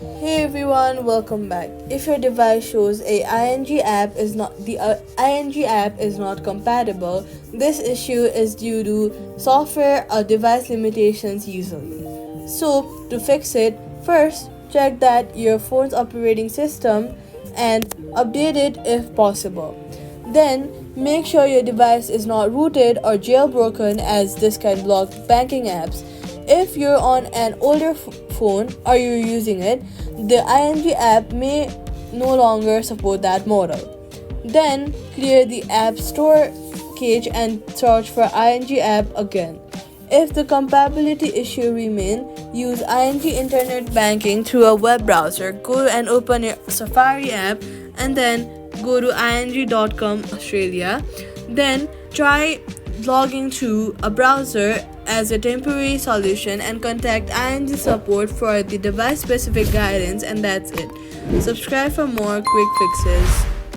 Hey everyone, welcome back. If your device shows ING app is not compatible, this issue is due to software or device limitations usually. So to fix it, first check that your phone's operating system and update it if possible. Then make sure your device is not rooted or jailbroken, as this can block banking apps. If you're on an older phone or you're using it, the ING app may no longer support that model. Then clear the app store cache and search for ING app again. If the compatibility issue remains, use ING internet banking through a web browser. Go and open your Safari app and then go to ing.com Australia. Then try logging through a browser as a temporary solution and contact ING support for the device specific guidance, and that's it. Subscribe for more quick fixes.